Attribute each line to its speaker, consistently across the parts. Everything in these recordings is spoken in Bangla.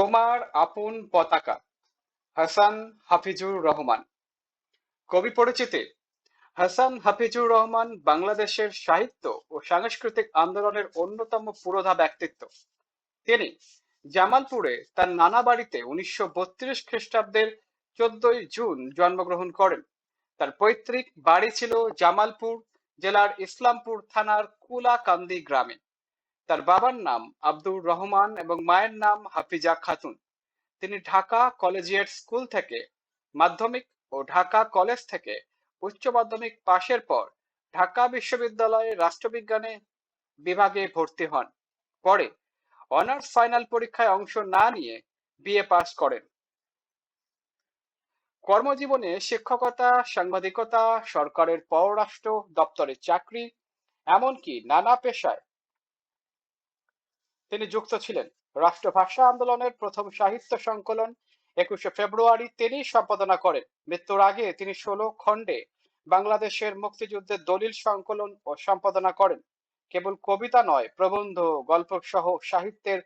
Speaker 1: তোমার আপন পতাকা। হাসান হাফিজুর রহমান। কবি পরিচিতি। হাসান হাফিজুর রহমান বাংলাদেশের সাহিত্য ও সাংস্কৃতিক আন্দোলনের অন্যতম পুরোধা ব্যক্তিত্ব। তিনি জামালপুরে তার নানা বাড়িতে 1932 খ্রিস্টাব্দের 14ই জুন জন্মগ্রহণ করেন। তার পৈতৃক বাড়ি ছিল জামালপুর জেলার ইসলামপুর থানার কুলাকান্দি গ্রামে। তার বাবার নাম আব্দুর রহমান এবং মায়ের নাম হাফিজা খাতুন। তিনি ঢাকা কলেজিয়েট স্কুল থেকে মাধ্যমিক ও ঢাকা কলেজ থেকে উচ্চ মাধ্যমিক পাশের পর ঢাকা বিশ্ববিদ্যালয়ে রাষ্ট্রবিজ্ঞানে বিভাগে ভর্তি হন। পরে অনার্স ফাইনাল পরীক্ষায় অংশ না নিয়ে বিএ পাস করেন। কর্মজীবনে শিক্ষকতা, সাংবাদিকতা, সরকারের পররাষ্ট্র দপ্তরের চাকরি, এমনকি নানা পেশায় তিনি যুক্ত ছিলেন। রাষ্ট্রভাষা আন্দোলনের প্রথম সাহিত্য সংকলন 21শে ফেব্রুয়ারি তিনি সম্পাদনা করেন। মৃত্যুর আগে তিনি 16 খণ্ডে বাংলাদেশের মুক্তিযুদ্ধের দলিল সংকলন ও সম্পাদনা করেন। কেবল কবিতা নয়, প্রবন্ধ, গল্প সহ সাহিত্যের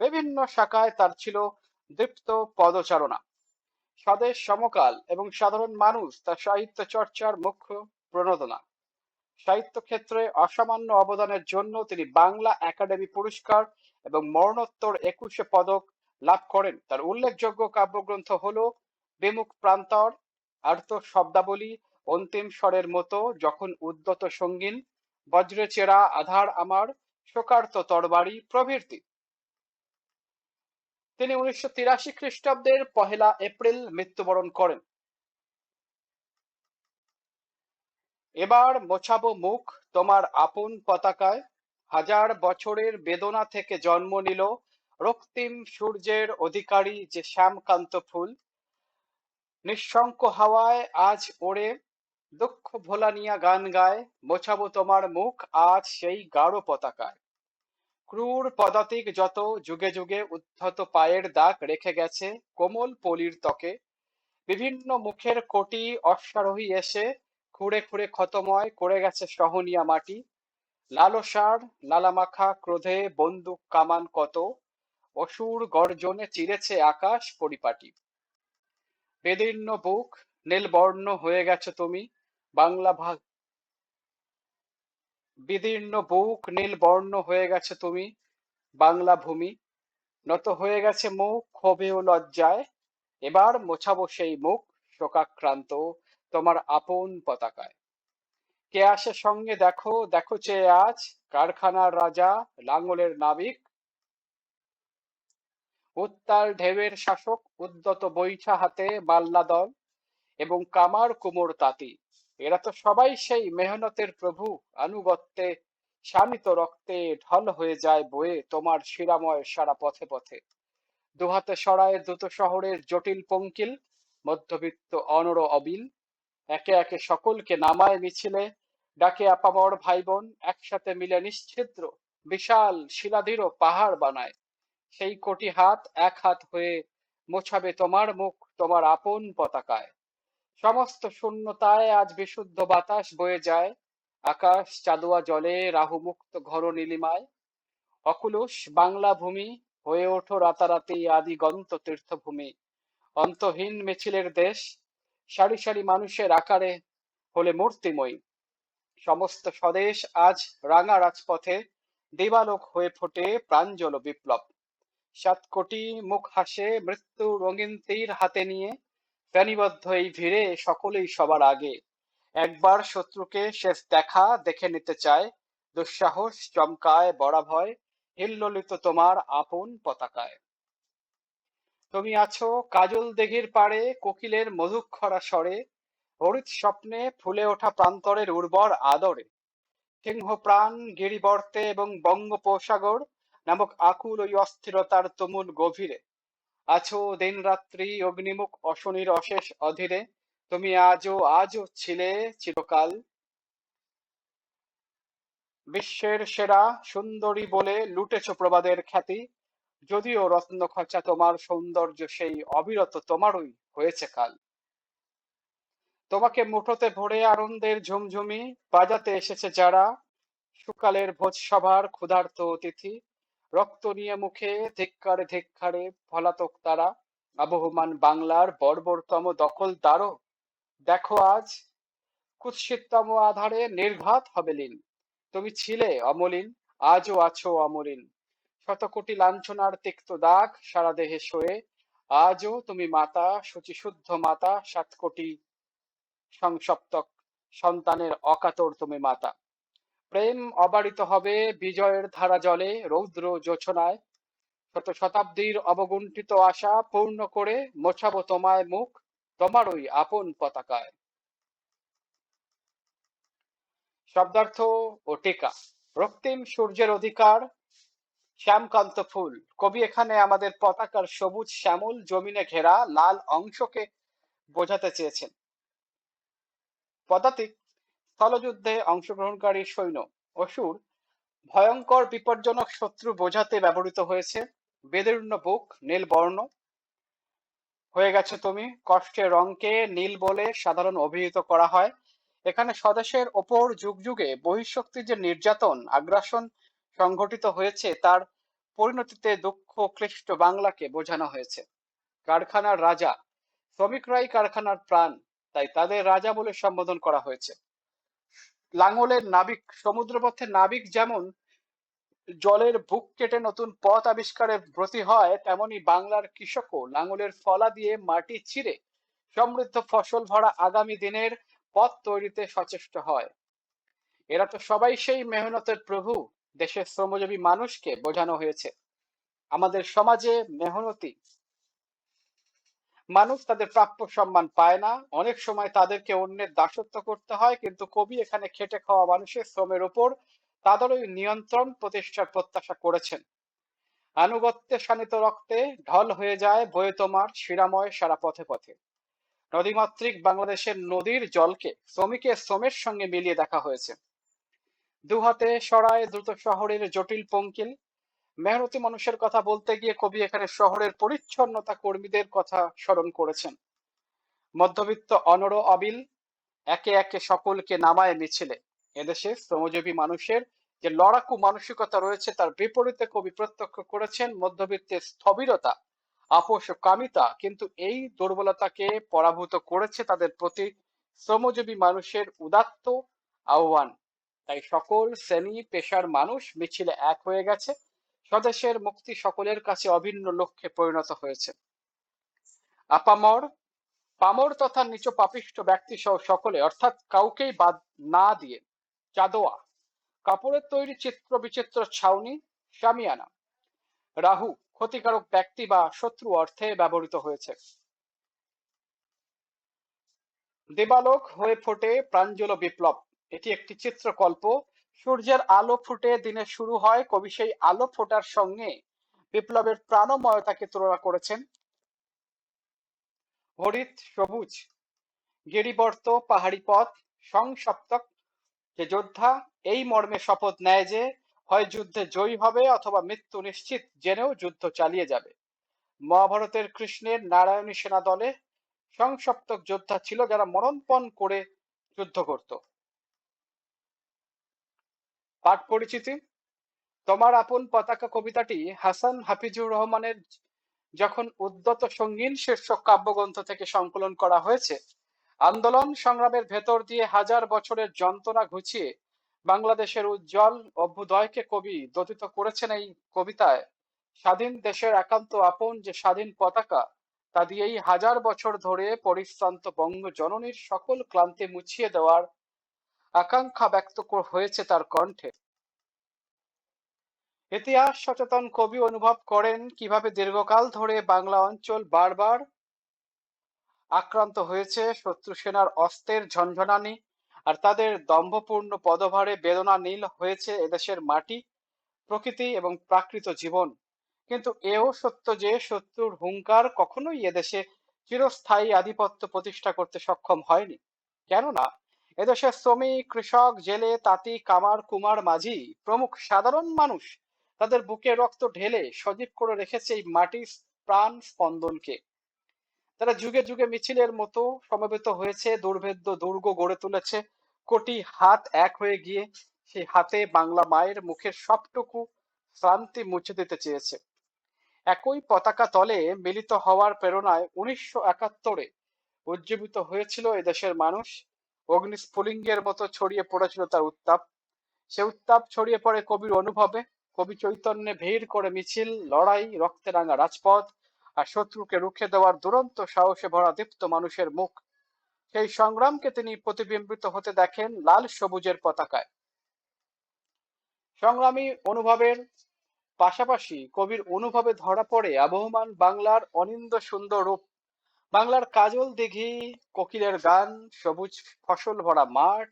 Speaker 1: বিভিন্ন শাখায় তার ছিল দীপ্ত পদচারণা। স্বদেশ সমকাল এবং সাধারণ মানুষ তার সাহিত্য চর্চার মুখ্য প্রণোদনা। সাহিত্য ক্ষেত্রে অসামান্য অবদানের জন্য তিনি বাংলা একাডেমি পুরস্কার এবং মরণোত্তর 21শে পদক লাভ করেন। তার উল্লেখযোগ্য কাব্যগ্রন্থ হল বিমুখ প্রান্তর, আর্ত শব্দাবলী, অন্তিম স্বরের মতো, যখন উদ্যত সঙ্গীন, বজ্রে চেরা আধার আমার, শোকার্ত তরবারি প্রভৃতি। তিনি 1983 খ্রিস্টাব্দের 1 এপ্রিল মৃত্যুবরণ করেন। এবার মোছাবো মুখ তোমার আপন পতাকায়। হাজার বছরের বেদনা থেকে জন্ম নিল রক্তিম সূর্যের অধিকারী যে শ্যামকান্ত ফুল। নিঃশঙ্ক হাওয়ায় আজ ওড়ে, দুঃখ ভোলা নিয়া গান গায়। মোছাবো তোমার মুখ আজ সেই গাঢ় পতাকায়। ক্রূর পদাতিক যত যুগে যুগে উদ্ধত পায়ের দাগ রেখে গেছে কোমল পলির ত্বকে। বিভিন্ন মুখের কোটি অশ্বারোহী এসে খুঁড়ে খুঁড়ে ক্ষতময় করে গেছে সহনীয়া মাটি। লালসার লালামাখা ক্রোধে বন্দুক কামান কত, অসুর গর্জনে চিরেছে আকাশ পরিপাটি। বেদীর্ণ বুক নীলবর্ণ হয়ে গেছো তুমি, বাংলা বিদীর্ণ বুক নীলবর্ণ হয়ে গেছো তুমি, বাংলা ভূমি। নত হয়ে গেছে মুখ ক্ষোভে ও লজ্জায়। এবার মোছাবো সেই মুখ শোকাক্রান্ত তোমার আপন পতাকায়। কে আসে সঙ্গে দেখো, দেখো চেয়ে আজ, কারখানার রাজা, লাঙলের নাবিক, উত্তাল ঢেউয়ের শাসক, উদ্যত বৈঠা হাতে মাল্লা দল এবং কামার কুমোর তাঁতি। এরা তো সবাই সেই মেহনতের প্রভু, আনুগত্যে শানিত রক্তে ঢল হয়ে যায় বয়ে তোমার শিরাময় সারা পথে পথে। দুহাতে সরায় দ্রুত শহরের জটিল পঙ্কিল, মধ্যবিত্ত অনর অবিল। একে একে সকলকে নামায় মিছিলে, ডাকে আপামর ভাই বোন, একসাথে মিলে নিশ্ছিদ্র বিশাল শিলাধীর পাহাড় বানায়। সেই কোটি হাত এক হাত হয়ে মোছাবে তোমার মুখ তোমার আপন পতাকায়। সমস্ত শূন্যতায় আজ বিশুদ্ধ বাতাস বয়ে যায়, আকাশ চাঁদোয়া জলে রাহু মুক্ত ঘর নীলিমায়। অকুলুস বাংলা ভূমি হয়ে ওঠো রাতারাতি আদি গন্ত তীর্থভূমি। অন্তহীন মিছিলের দেশ, সারি সারি মানুষের আকারে হলে মূর্তিময়ী। সমস্ত স্বদেশ আজ রাঙা রাজপথে দিবালোক হয়ে ফোটে প্রাঞ্জল বিপ্লব। 7 কোটি মুখ হাসে মৃত্যু রঙিন তীর হাতে নিয়ে, ফেনীবদ্ধ এই ভিড়ে সকলেই সবার আগে। একবার শত্রুকে শেষ দেখা দেখে নিতে চায়, দুঃসাহস চমকায় বরাভয় হিল্লোলিত তোমার আপন পতাকায়। তুমি আছো কাজল দিঘির পাড়ে কোকিলের মধুক্ষরা স্বরে, হরিৎ স্বপ্নে ফুলে ওঠা প্রান্তরের উর্বর আদরে। সিংহ প্রাণ গিরিবর্তে এবং বঙ্গোপসাগর নামক আকুল ওই অস্থিরতার তুমুল গভীরে। আছো দিন রাত্রি অগ্নিমুখ অশনির অশেষ অধীরে। তুমি আজও আজও ছিলে চিরকাল বিশ্বের সেরা সুন্দরী বলে লুটেছ প্রবাদের খ্যাতি। যদিও রত্ন খচা তোমার সৌন্দর্য সেই অবিরত তোমারই হয়েছে কাল। তোমাকে মুঠোতে ভরে আনন্দের ঝুমঝুমি বাজাতে এসেছে যারা, সুকালের ভোজসভার ক্ষুধার্ত অতিথি। রক্ত নিয়ে মুখে ধিক্কারে ধিক্কারে পলাতক তারা, আবহমান বাংলার বর্বরতম দখলদারও দেখো আজ কুৎসিততম আধারে নির্ঘাত হবে লীন। তুমি ছিলে অমলিন, আজও আছো অমলিন। শতকোটি লাঞ্ছনার তিক্ত দাগ সারা দেহে সয়ে আজও তুমি মাতা, শুচিশুদ্ধ মাতা, 7 কোটি সংসপ্তক সন্তানের অকাতর তুমি মাতা। প্রেম অবারিত হবে বিজয়ের ধারা জলে রৌদ্র জোছনায়। শত শতাব্দীর অবগুণ্ঠিত আশা পূর্ণ করে মোছাবো তোমায় মুখ তোমারই আপন পতাকায়। শব্দার্থ ও টিকা। রক্তিম সূর্যের অধিকার, শ্যামকান্ত ফুল। কবি এখানে আমাদের পতাকার সবুজ শ্যামল জমিনে ঘেরা লাল অংশকে বোঝাতে চেয়েছেন। পদাতিক, স্থলযুদ্ধে অংশগ্রহণকারী সৈন্য। অসুর, ভয়ঙ্কর বিপজ্জনক শত্রু বোঝাতে ব্যবহৃত হয়েছে। বেদীর্ণ বুক, নীল বর্ণ হয়ে গেছো তুমি। কষ্টের রঙকে নীল বলে সাধারণ অভিহিত করা হয়। এখানে স্বদেশের ওপর যুগ যুগে বহিঃশক্তির যে নির্যাতন আগ্রাসন সংঘটিত হয়েছে তার পরিণতিতে দুঃখ ক্লিষ্ট বাংলাকে বোঝানো হয়েছে। কারখানার রাজা, শ্রমিকরাই কারখানার প্রাণ, তাই তাদের রাজা বলে সম্বোধন করা হয়েছে। লাঙলের নাবিক, সমুদ্রপথে নাবিক যেমন জলের বুক কেটে নতুন পথ আবিষ্কারে ব্রতী হয়, তেমনি বাংলার কৃষকও লাঙলের ফলা দিয়ে মাটি চিরে সমৃদ্ধ ফসল ভরা আগামী দিনের পথ তৈরিতে সচেষ্ট হয়। এরা তো সবাই সেই মেহনতের প্রভু। দেশের শ্রমজীবী মানুষকে বোঝানো হয়েছে। আমাদের সমাজে মেহনতি মানুষ তাদের প্রাপ্য সম্মান পায় না, অনেক সময় তাদেরকে অন্যের দাসত্ব করতে হয়, কিন্তু কবি এখানে খেটে খাওয়া মানুষের শ্রমের উপর তাদেরই নিয়ন্ত্রণ প্রতিষ্ঠার প্রত্যাশা করেছেন। আনুগত্যে শানিত রক্তে ঢল হয়ে যায় বয়ে তোমার শিরাময় সারা পথে পথে। নদীমাতৃক বাংলাদেশের নদীর জলকে শ্রমিকের শ্রমের সঙ্গে মিলিয়ে দেখা হয়েছে। দুহাতে সরায় দ্রুত শহরের জটিল পঙ্কিল। মেহনতি মানুষের কথা বলতে গিয়ে কবি এখানে শহরের পরিচ্ছন্নতা কর্মীদের কথা স্মরণ করেছেন। মধ্যবিত্ত অনড় অবিল একে একে সকলকে নামায় মিছিলে। এদেশে শ্রমজীবী মানুষের যে লড়াকু মানসিকতা রয়েছে তার বিপরীতে কবি প্রত্যক্ষ করেছেন মধ্যবিত্তের স্থবিরতা, আপোষ ও কামিতা, কিন্তু এই দুর্বলতাকে পরাভূত করেছে তাদের প্রতি শ্রমজীবী মানুষের উদাত্ত আহ্বান। তাই সকল শ্রেণী পেশার মানুষ মিছিলে এক হয়ে গেছে। স্বদেশের মুক্তি সকলের কাছে অভিন্ন লক্ষ্যে পরিণত হয়েছে। আপামর, পামর তথা নিচ পাপিষ্ঠ ব্যক্তি সহ সকলে, অর্থাৎ কাউকেই বাদ না দিয়ে। চাঁদোয়া, কাপড়ের তৈরি চিত্র বিচিত্র ছাউনি, শামিয়ানা। রাহু, ক্ষতিকারক ব্যক্তি বা শত্রু অর্থে ব্যবহৃত হয়েছে। দেবালোক হয়ে ফোটে প্রাঞ্জল বিপ্লব, এটি একটি চিত্রকল্প। সূর্যের আলো ফুটে দিনের শুরু হয়, কবি সেই আলো ফোটার সঙ্গে বিপ্লবের প্রাণময়তাকে তুলনা করেছেন। হরিত সবুজ, গিরিবর্ত পাহাড়ি পথ, সংসপ্তক, যে যোদ্ধা এই মর্মে শপথ নেয় যে হয় যুদ্ধে জয়ী হবে অথবা মৃত্যু নিশ্চিত জেনেও যুদ্ধ চালিয়ে যাবে। মহাভারতের কৃষ্ণের নারায়ণী সেনা দলে সংসপ্তক যোদ্ধা ছিল যারা মরণপণ করে যুদ্ধ করত। পাঠ পরিচিতি। তোমার আপন পতাকা কবিতাটি হাসান হাফিজুর রহমানের যখন উদ্যত সঙ্গীন শীর্ষক কাব্যগ্রন্থ থেকে সংকলন করা হয়েছে, আন্দোলন সংগ্রামের ভেতর দিয়ে হাজার বছরের যন্ত্রণা ঘুচিয়ে বাংলাদেশের উজ্জ্বল অভ্যুদয়কে কবি দ্যোতিত করেছেন এই কবিতায়। স্বাধীন দেশের একান্ত আপন যে স্বাধীন পতাকা, তা দিয়েই হাজার বছর ধরে পরিশ্রান্ত বঙ্গ জননীর সকল ক্লান্তি মুছিয়ে দেওয়ার আকাঙ্ক্ষা ব্যক্ত হয়েছে তার কণ্ঠে। ইতিহাস সচেতন কবি অনুভব করেন কিভাবে দীর্ঘকাল ধরে বাংলা অঞ্চল বারবার আক্রান্ত হয়েছে শত্রু সেনার অস্ত্রের ঝনঝনানি, আর তাদের দম্ভপূর্ণ পদভারে বেদনা নীল হয়েছে এদেশের মাটি, প্রকৃতি এবং প্রাকৃত জীবন। কিন্তু এও সত্য যে শত্রুর হুঙ্কার কখনোই এদেশে চিরস্থায়ী আধিপত্য প্রতিষ্ঠা করতে সক্ষম হয়নি। কেননা এদেশের শ্রমিক, কৃষক, জেলে, তাঁতি, কামার, কুমার, মাঝি প্রমুখ সাধারণ মানুষ তাদের বুকে রক্ত ঢেলে সজীব করে রেখেছে এই মাটির প্রাণ স্পন্দনকে। তারা যুগে যুগে মিছিলের মতো সমবেত হয়েছে, দুর্ভেদ্য দুর্গ গড়ে তুলেছে। কোটি হাত এক হয়ে গিয়ে সেই হাতে বাংলা মায়ের মুখের সবটুকু শ্রান্তি মুছে দিতে চেয়েছে। একই পতাকা তলে মিলিত হওয়ার প্রেরণায় 1971-এ উজ্জীবিত হয়েছিল এদেশের মানুষ। অগ্নিস্ফুলিঙ্গের মতো ছড়িয়ে পড়েছিল তার উত্তাপ। সে উত্তাপ ছড়িয়ে পড়ে কবির অনুভবে। কবি চৈতন্যে ভিড় করে মিছিল, লড়াই, রক্তে রাঙা রাজপথ আর শত্রুকে রুখে দেওয়ার দুরন্ত সাহসে ভরা দীপ্ত মানুষের মুখ। সেই সংগ্রামকে তিনি প্রতিবিম্বিত হতে দেখেন লাল সবুজের পতাকায়। সংগ্রামী অনুভবের পাশাপাশি কবির অনুভবে ধরা পড়ে আবহমান বাংলার অনিন্দ্য সুন্দর রূপ। বাংলার কাজল দিঘি, কোকিলের গান, সবুজ ফসল ভরা মাঠ,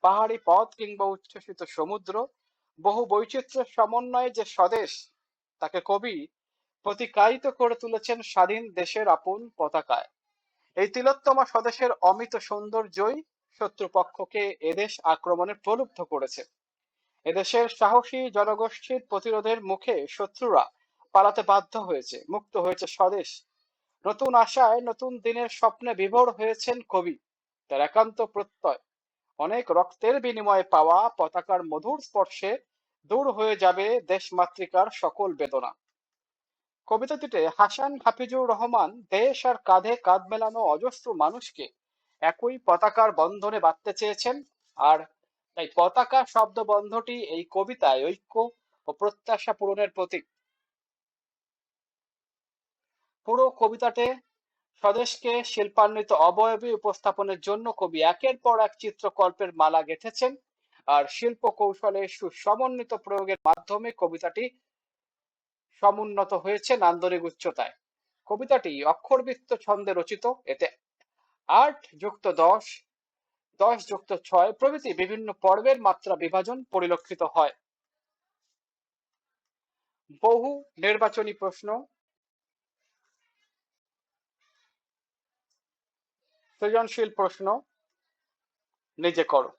Speaker 1: পাহাড়ি পথ কিংবা উচ্ছ্বসিত সমুদ্র, বহু বৈচিত্র্যের সমন্বয়ে যে স্বদেশ, তাকে কবি প্রতিকায়িত করে তুলেছেন স্বাধীন দেশের আপন পতাকায়। এই তিলোত্তমা স্বদেশের অমিত সৌন্দর্যই শত্রুপক্ষকে এদেশ আক্রমণে প্রলুব্ধ করেছে। এদেশের সাহসী জনগোষ্ঠীর প্রতিরোধের মুখে শত্রুরা পালাতে বাধ্য হয়েছে, মুক্ত হয়েছে স্বদেশ। নতুন আশায়, নতুন দিনের স্বপ্নে বিভোর হয়েছেন কবি। তার একান্ত প্রত্যয়, অনেক রক্তের বিনিময়ে পাওয়া পতাকার মধুর স্পর্শে দূর হয়ে যাবে দেশমাতৃকার সকল বেদনা। কবিতাটিতে হাসান হাফিজুর রহমান দেশ আর কাঁধে কাঁধ মেলানো অজস্র মানুষকে একই পতাকার বন্ধনে বাঁধতে চেয়েছেন। আর তাই পতাকা শব্দ বন্ধটি এই কবিতায় ঐক্য ও প্রত্যাশা পূরণের প্রতীক। পুরো কবিতাতে স্বদেশকে শিল্পান্বিত অবয়বে উপস্থাপনের জন্য কবি একের পর এক চিত্রকল্পের মালা গেঁথেছেন। আর শিল্প কৌশলের সুসমন্বিত প্রয়োগের মাধ্যমে কবিতাটি সমুন্নত হয়েছে নান্দনিক উচ্চতায়। কবিতাটি অক্ষরবৃত্ত ছন্দে রচিত। এতে 8+10, 10+6 প্রভৃতি বিভিন্ন পর্বের মাত্রা বিভাজন পরিলক্ষিত হয়। বহু নির্বাচনী প্রশ্ন, সৃজনশীল প্রশ্ন নিজে করো।